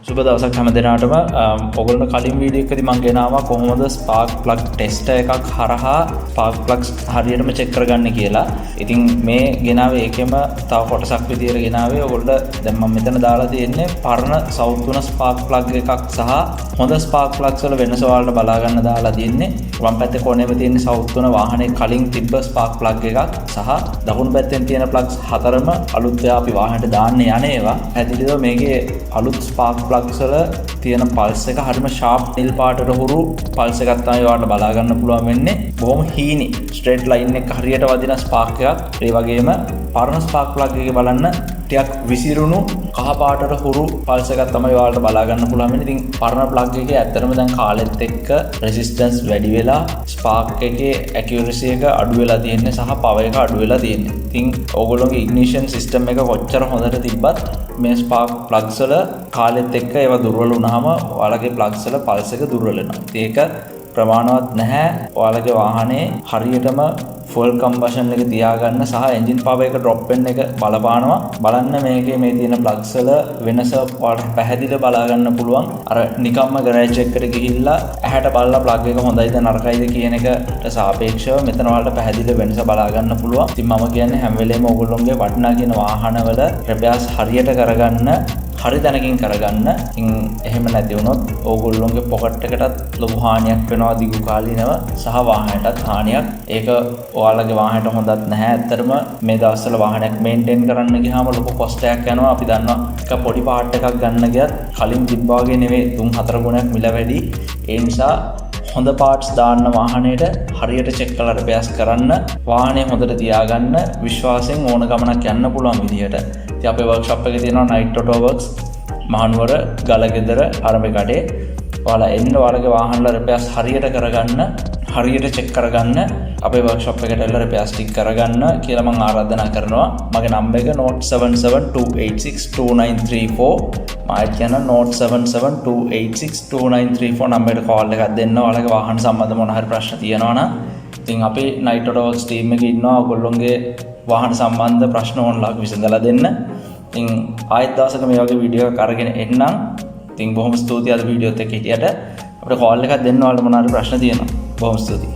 සුබ දවසක් හැම දෙනාටම. ඔයගොල්ලෝ කලින් වීඩියෝ එකදී මම ගෙනාවා කොහොමද ස්පාර්ක් ප්ලග් ටෙස්ටර් එකක් හරහා ස්පාර්ක් ප්ලග්ස් හරියටම චෙක් කරගන්න කියලා. ඉතින් මේ ගෙනාවේ ඒකෙම තව කොටසක් විදියට ගෙනාවේ. ඔයගොල්ලෝ දැන් මම මෙතන දාලා තියෙන්නේ පරණ සවුත් ස්පාර්ක් ප්ලග් එකක් සහ හොඳ ස්පාර්ක් ප්ලග්ස් වල වෙනස ඔයාලට බලා ගන්න දාලා තියෙන්නේ. වම් පැත්තේ කොනේම තියෙන සවුත් වාහනේ කලින් තිබ්බ ස්පාර්ක් ප්ලග් එකක් සහ දකුණු පැත්තෙන් තියෙන ප්ලග්ස් හතරම අලුත් අපි වාහනේට දාන්න යන ඒවා. ඇතිලිද මේකේ අලුත් ස්පාර්ක් ප්ලග්ස් වල තියෙන පල්ස් එක හරිම ෂාප් නිල් පාටට හුරු පල්ස් එකක් තමයි ඔයාලට බලා ගන්න පුළුවන් වෙන්නේ. බොහොම හීනි ස්ට්‍රේට් ලයින් එක හරියට වදින ස්පාර්ක් එකක්. ඒ වගේම පරණ ස්පාර්ක් ප්ලග් එකේ බලන්න ටිකක් විසිරුණු කහ පාටට හුරු පල්ස් එකක් තමයි ඔයාලට බලා ගන්න පුළුවන් වෙන්නේ. ඉතින් පරණ ප්ලග් එකේ ඇත්තටම දැන් කාලෙත් එක්ක රෙසිස්ටන්ස් වැඩි වෙලා ස්පාර්ක් එකේ ඇකියුරසි එක අඩු වෙලා තියෙන්නේ සහ පවර් එක අඩු වෙලා තියෙන්නේ. ඉතින් ඕගොල්ලෝගේ ඉග්නිෂන් සිස්ටම් එක කොච්චර හොඳට තිබ්බත් මේ ස්පාර්ක් ප්ලග්ස් වල කාලෙත් එක්ක ඒවා දුර්වල වුණාම ඔයාලගේ ප්ලග්ස් වල පල්ස් එක දුර්වල වෙනවා. ඒක ප්‍රමාණවත් නැහැ. ඔයාලගේ වාහනේ හරියටම ෆුල් කම්බෂන් එක තියාගන්න සහ එන්ජින් පවර් එක ඩ්‍රොප් වෙන එක බලපානවා. බලන්න මේකේ මේ තියෙන ප්ලග්ස් වල වෙනස ඔයාලට පැහැදිලිව බලා ගන්න පුළුවන්. අර නිකම්ම ගරේජ් එකකට ගිහිල්ලා ඇහැට බලලා ප්ලග් එක හොඳයිද නරකයිද කියන එකට සාපේක්ෂව මෙතන ඔයාලට පැහැදිලිව වෙනස බලා ගන්න පුළුවන්. ඉතින් මම කියන්නේ හැම වෙලේම ඕගොල්ලෝගේ වටිනා කියන වාහනවල රිපෙයාර්ස් හරියට කරගන්න හරි දැනකින් කරගන්න. ඉතින් එහෙම නැති වුණොත් ඕගොල්ලෝගේ පොකට් එකටත් ලොකු හානියක් වෙනවා දිගු කාලිනව සහ වාහනයටත් හානියක්. ඒක ඔයාලගේ වාහනයට හොඳත් නැහැ. ඇත්තටම මේ දවස්වල වාහනයක් මේන්ටේන් කරන්න ගියාම ලොකු කොස්ට් එකක් යනවා. අපි දන්නවා එක පොඩි පාර්ට් එකක් ගන්න ගියත් කලින් තිබ්බා වගේ නෙවෙයි 3-4 ගුණයක් මිල වැඩි. ඒ නිසා හොඳ පාර්ට්ස් දාන්න වාහනේට හරියට චෙක් කරලා රිපෙයාර්ස් කරන්න වාහනේ හොඳට තියාගන්න විශ්වාසයෙන් ඕන ගමනක් යන්න පුළුවන් විදියට. ඉතින් අපේ වර්ක්ෂොප් එකේ තියෙනවා night auto works Mahanuwara Galagedara ආරම්භ කඩේ. ඔයාලා එන්න ඔයාලගේ වාහනවල රිපෙයාර්ස් හරියට කරගන්න හරියට චෙක් කරගන්න අපේ වර්ක්ෂොප් එකට එන්න රිපෙයාර්ස් ටික කරගන්න කියලා මම ආරාධනා කරනවා. මගේ නම්බර් එක note 7728629334 මාත් කියන note 7728629334 නම්බරයට කෝල් එකක් දෙන්න. ඔයාලගේ වාහන සම්බන්ධ මොන හරි ප්‍රශ්න තියෙනවා නම් ඉතින් අපේ නයිට් ඔටෝ වර්ක්ස් ටීම් එකේ ඉන්නවා. ඔයගොල්ලෝගේ වාහන සම්බන්ධ ප්‍රශ්න ඕනලා විසඳලා දෙන්න. ඉතින් ආයෙත් දවසක මේ වගේ වීඩියෝ එකක් අරගෙන එන්නම්. ඉතින් බොහොම ස්තුතියි අද වීඩියෝත් එක්ක හිටියට. අපිට කෝල් එකක් දෙන්න ඔයාලට මොන හරි ප්‍රශ්න තියෙනවා. බොහොම ස්තුතියි.